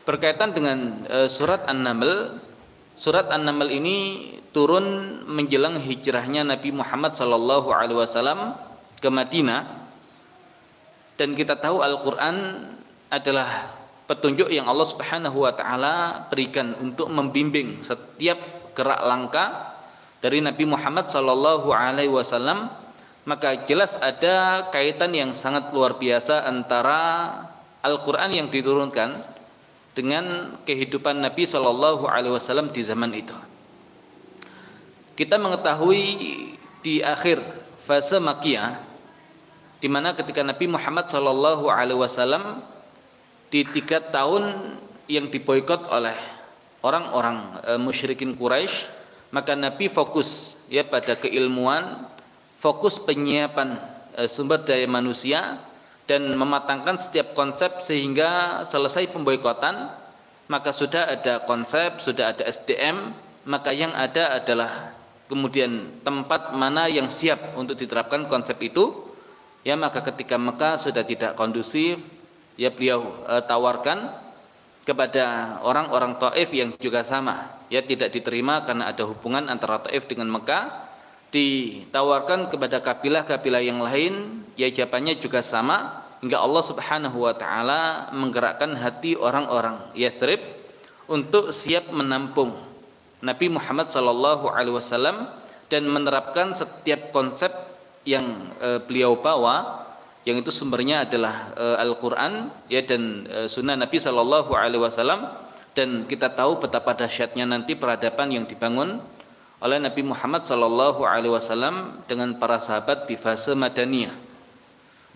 Berkaitan dengan surat An-Naml, surat An-Naml ini turun menjelang hijrahnya Nabi Muhammad SAW ke Madinah, dan kita tahu Al-Quran adalah petunjuk yang Allah Subhanahu wa Ta'ala berikan untuk membimbing setiap gerak langkah dari Nabi Muhammad SAW. Maka jelas ada kaitan yang sangat luar biasa antara Al-Quran yang diturunkan dengan kehidupan Nabi SAW di zaman itu. Kita mengetahui di akhir fase Makkiyah, di mana ketika Nabi Muhammad SAW di 3 tahun yang diboikot oleh orang-orang musyrikin Quraisy, maka Nabi fokus pada keilmuan, fokus penyiapan sumber daya manusia, dan mematangkan setiap konsep sehingga selesai pemboikotan, maka sudah ada konsep, sudah ada SDM, maka yang ada adalah kemudian tempat mana yang siap untuk diterapkan konsep itu. Maka ketika Mekah sudah tidak kondusif, beliau tawarkan kepada orang-orang Taif yang juga sama, tidak diterima karena ada hubungan antara Taif dengan Mekah. Ditawarkan kepada kabilah-kabilah yang lain, jawabannya juga sama, hingga Allah Subhanahu wa Ta'ala menggerakkan hati orang-orang Yathrib untuk siap menampung Nabi Muhammad SAW dan menerapkan setiap konsep yang beliau bawa, yang itu sumbernya adalah Al-Quran dan Sunnah Nabi SAW. Dan kita tahu betapa dahsyatnya nanti peradaban yang dibangun oleh Nabi Muhammad SAW dengan para sahabat di fase Madaniyah.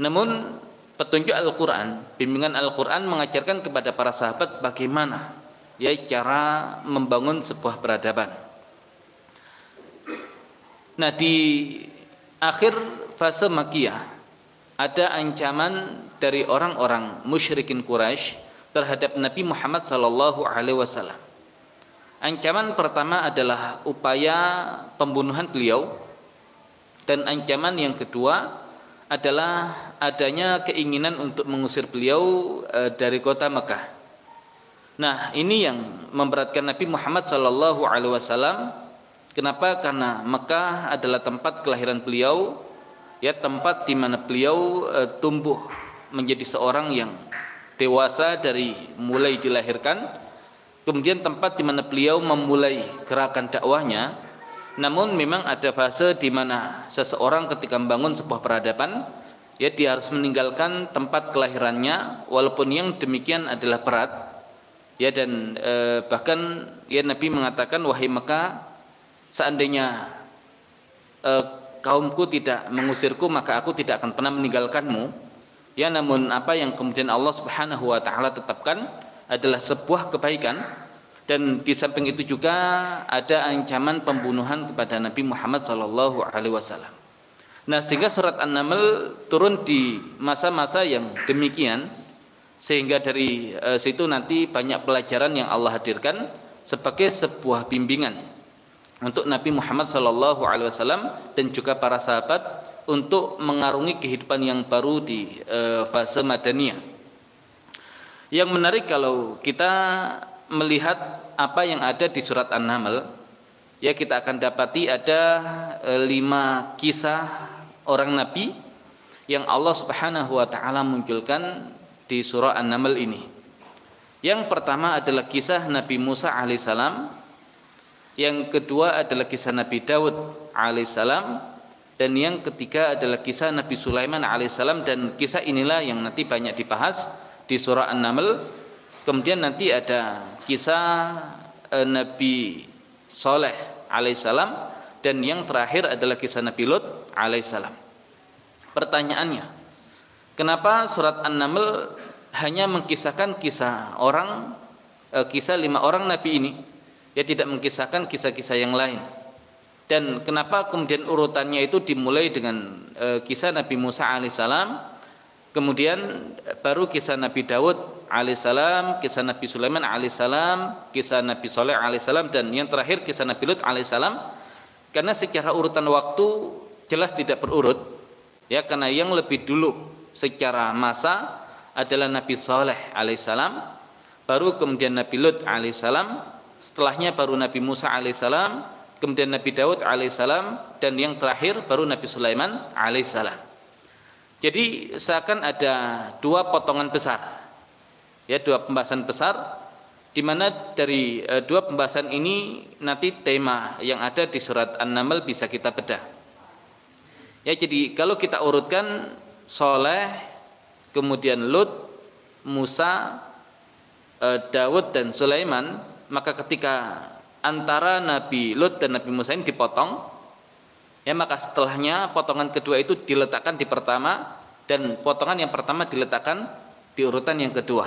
Namun petunjuk Al-Quran, bimbingan Al-Quran mengajarkan kepada para sahabat bagaimana cara membangun sebuah peradaban. Nah, di akhir fase Makkiyah ada ancaman dari orang-orang musyrikin Quraisy terhadap Nabi Muhammad SAW. Ancaman pertama adalah upaya pembunuhan beliau, dan ancaman yang kedua adalah adanya keinginan untuk mengusir beliau dari kota Mekah. Nah, ini yang memberatkan Nabi Muhammad SAW. Kenapa? Karena Mekah adalah tempat kelahiran beliau, tempat di mana beliau tumbuh menjadi seorang yang dewasa dari mulai dilahirkan. Kemudian tempat di mana beliau memulai gerakan dakwahnya. Namun memang ada fase di mana seseorang ketika membangun sebuah peradaban, dia harus meninggalkan tempat kelahirannya, walaupun yang demikian adalah berat. Dan bahkan Nabi mengatakan, wahai Mekah, seandainya kaumku tidak mengusirku, maka aku tidak akan pernah meninggalkanmu. Namun apa yang kemudian Allah Subhanahu wa Ta'ala tetapkan adalah sebuah kebaikan, dan di samping itu juga ada ancaman pembunuhan kepada Nabi Muhammad SAW. Nah, sehingga surat An-Naml turun di masa-masa yang demikian, sehingga dari situ nanti banyak pelajaran yang Allah hadirkan sebagai sebuah bimbingan untuk Nabi Muhammad SAW dan juga para sahabat untuk mengarungi kehidupan yang baru di fase Madaniyah. Yang menarik kalau kita melihat apa yang ada di surat An-Naml, kita akan dapati ada 5 kisah orang nabi yang Allah Subhanahu wa Ta'ala munculkan di surah An-Naml ini. Yang pertama adalah kisah Nabi Musa alaihissalam, yang kedua adalah kisah Nabi Daud alaihissalam, dan yang ketiga adalah kisah Nabi Sulaiman alaihissalam. Dan kisah inilah yang nanti banyak dibahas di surah An-Naml. Kemudian nanti ada kisah Nabi Saleh alaihissalam, dan yang terakhir adalah kisah Nabi Lut alaihissalam. Pertanyaannya, kenapa surat An-Naml hanya mengkisahkan kisah 5 orang nabi ini, tidak mengkisahkan kisah-kisah yang lain? Dan kenapa kemudian urutannya itu dimulai dengan kisah Nabi Musa alaihissalam, kemudian baru kisah Nabi Daud alaihissalam, kisah Nabi Sulaiman alaihissalam, kisah Nabi Saleh alaihissalam, dan yang terakhir kisah Nabi Lut alaihissalam? Karena secara urutan waktu jelas tidak berurut, ya, karena yang lebih dulu secara masa adalah Nabi Saleh alaihissalam, baru kemudian Nabi Lut alaihissalam, setelahnya baru Nabi Musa alaihissalam, kemudian Nabi Daud alaihissalam, dan yang terakhir baru Nabi Sulaiman alaihissalam. Jadi seakan ada dua potongan besar, ya, dua pembahasan besar, di mana dari dua pembahasan ini nanti tema yang ada di surat An-Naml bisa kita bedah. Ya, jadi kalau kita urutkan Saleh, kemudian Lut, Musa, Daud dan Sulaiman, maka ketika antara Nabi Lut dan Nabi Musa ini dipotong, ya, maka setelahnya potongan kedua itu diletakkan di pertama, dan potongan yang pertama diletakkan di urutan yang kedua.